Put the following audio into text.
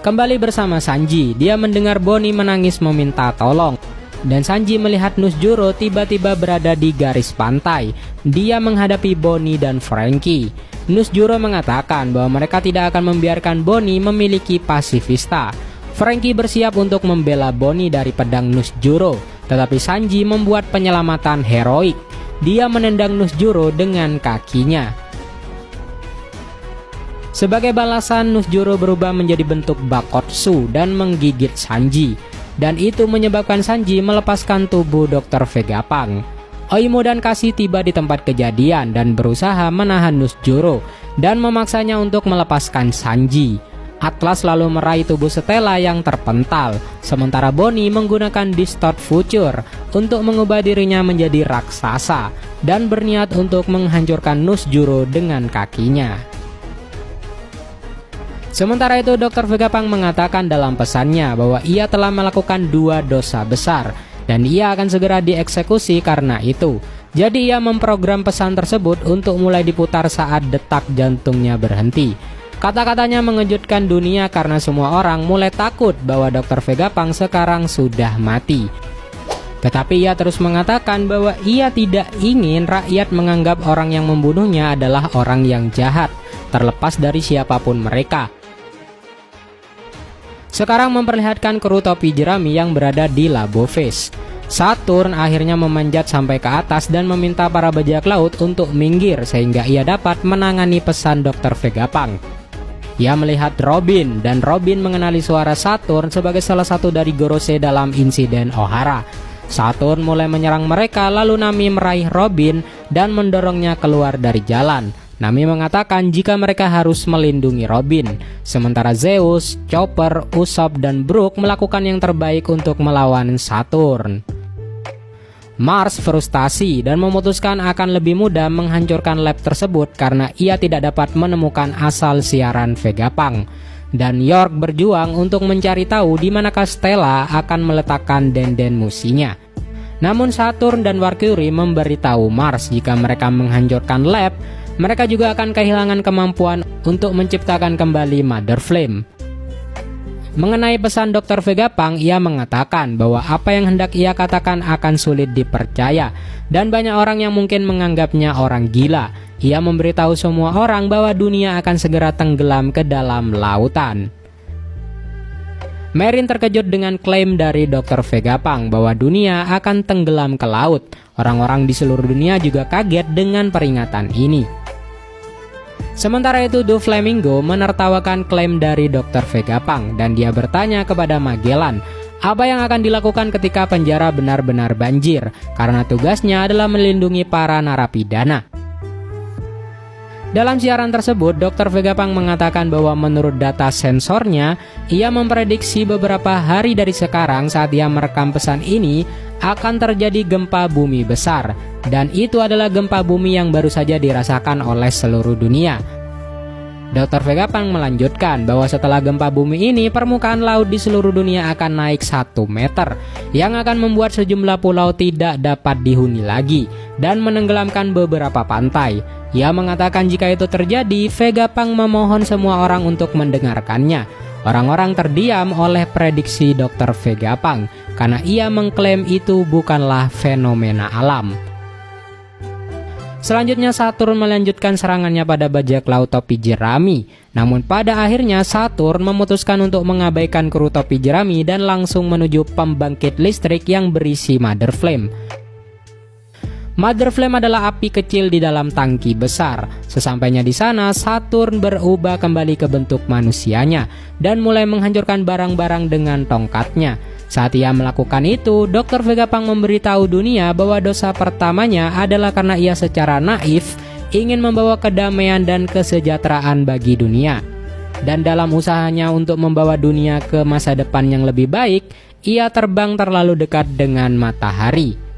Kembali bersama Sanji, dia mendengar Bonnie menangis meminta tolong. Dan Sanji melihat Nusjuro tiba-tiba berada di garis pantai. Dia menghadapi Bonnie dan Franky. Nusjuro mengatakan bahwa mereka tidak akan membiarkan Bonnie memiliki pasifista. Franky bersiap untuk membela Bonnie dari pedang Nusjuro, tetapi Sanji membuat penyelamatan heroik. Dia menendang Nusjuro dengan kakinya. Sebagai balasan, Nusjuro berubah menjadi bentuk Bakotsu dan menggigit Sanji. Dan itu menyebabkan Sanji melepaskan tubuh Dr. Vegapunk. Oimo dan Kasi tiba di tempat kejadian dan berusaha menahan Nusjuro dan memaksanya untuk melepaskan Sanji. Atlas lalu meraih tubuh Stella yang terpental, sementara Bonnie menggunakan Distort Future untuk mengubah dirinya menjadi raksasa dan berniat untuk menghancurkan Nusjuro dengan kakinya. Sementara itu, Dr. Vegapunk mengatakan dalam pesannya bahwa ia telah melakukan 2 dosa besar dan ia akan segera dieksekusi karena itu. Jadi ia memprogram pesan tersebut untuk mulai diputar saat detak jantungnya berhenti. Kata-katanya mengejutkan dunia karena semua orang mulai takut bahwa Dr. Vegapunk sekarang sudah mati. Tetapi ia terus mengatakan bahwa ia tidak ingin rakyat menganggap orang yang membunuhnya adalah orang yang jahat, terlepas dari siapapun mereka. Sekarang memperlihatkan kru topi jerami yang berada di Labo Face. Saturn akhirnya memanjat sampai ke atas dan meminta para bajak laut untuk minggir sehingga ia dapat menangani pesan Dr. Vegapunk. Ia melihat Robin dan Robin mengenali suara Saturn sebagai salah satu dari Gorosei dalam insiden Ohara. Saturn mulai menyerang mereka lalu Nami meraih Robin dan mendorongnya keluar dari jalan. Nami mengatakan jika mereka harus melindungi Robin, sementara Zeus, Chopper, Usopp, dan Brook melakukan yang terbaik untuk melawan Saturn. Mars frustasi dan memutuskan akan lebih mudah menghancurkan lab tersebut karena ia tidak dapat menemukan asal siaran Vegapunk. Dan York berjuang untuk mencari tahu di manakah Stella akan meletakkan denden musinya. Namun Saturn dan Mercury memberitahu Mars jika mereka menghancurkan lab, mereka juga akan kehilangan kemampuan untuk menciptakan kembali Mother Flame. Mengenai pesan Dr. Vegapunk, ia mengatakan bahwa apa yang hendak ia katakan akan sulit dipercaya dan banyak orang yang mungkin menganggapnya orang gila. Ia memberitahu semua orang bahwa dunia akan segera tenggelam ke dalam lautan. Marine terkejut dengan klaim dari Dr. Vegapunk bahwa dunia akan tenggelam ke laut. Orang-orang di seluruh dunia juga kaget dengan peringatan ini. Sementara itu, Doflamingo menertawakan klaim dari Dr. Vegapunk dan dia bertanya kepada Magellan apa yang akan dilakukan ketika penjara benar-benar banjir karena tugasnya adalah melindungi para narapidana. Dalam siaran tersebut, Dr. Vegapunk mengatakan bahwa menurut data sensornya, ia memprediksi beberapa hari dari sekarang saat ia merekam pesan ini akan terjadi gempa bumi besar. Dan itu adalah gempa bumi yang baru saja dirasakan oleh seluruh dunia. Dr. Vegapunk melanjutkan bahwa setelah gempa bumi ini, permukaan laut di seluruh dunia akan naik 1 meter, yang akan membuat sejumlah pulau tidak dapat dihuni lagi dan menenggelamkan beberapa pantai. Ia mengatakan jika itu terjadi, Vegapunk memohon semua orang untuk mendengarkannya. Orang-orang terdiam oleh prediksi Dr. Vegapunk karena ia mengklaim itu bukanlah fenomena alam. Selanjutnya Saturn melanjutkan serangannya pada bajak laut topi jerami. Namun pada akhirnya Saturn memutuskan untuk mengabaikan kru topi jerami dan langsung menuju pembangkit listrik yang berisi Mother Flame. Mother Flame adalah api kecil di dalam tangki besar. Sesampainya di sana, Saturn berubah kembali ke bentuk manusianya dan mulai menghancurkan barang-barang dengan tongkatnya. Saat ia melakukan itu, Dr. Vegapunk memberitahu dunia bahwa dosa pertamanya adalah karena ia secara naif ingin membawa kedamaian dan kesejahteraan bagi dunia. Dan dalam usahanya untuk membawa dunia ke masa depan yang lebih baik, ia terbang terlalu dekat dengan matahari.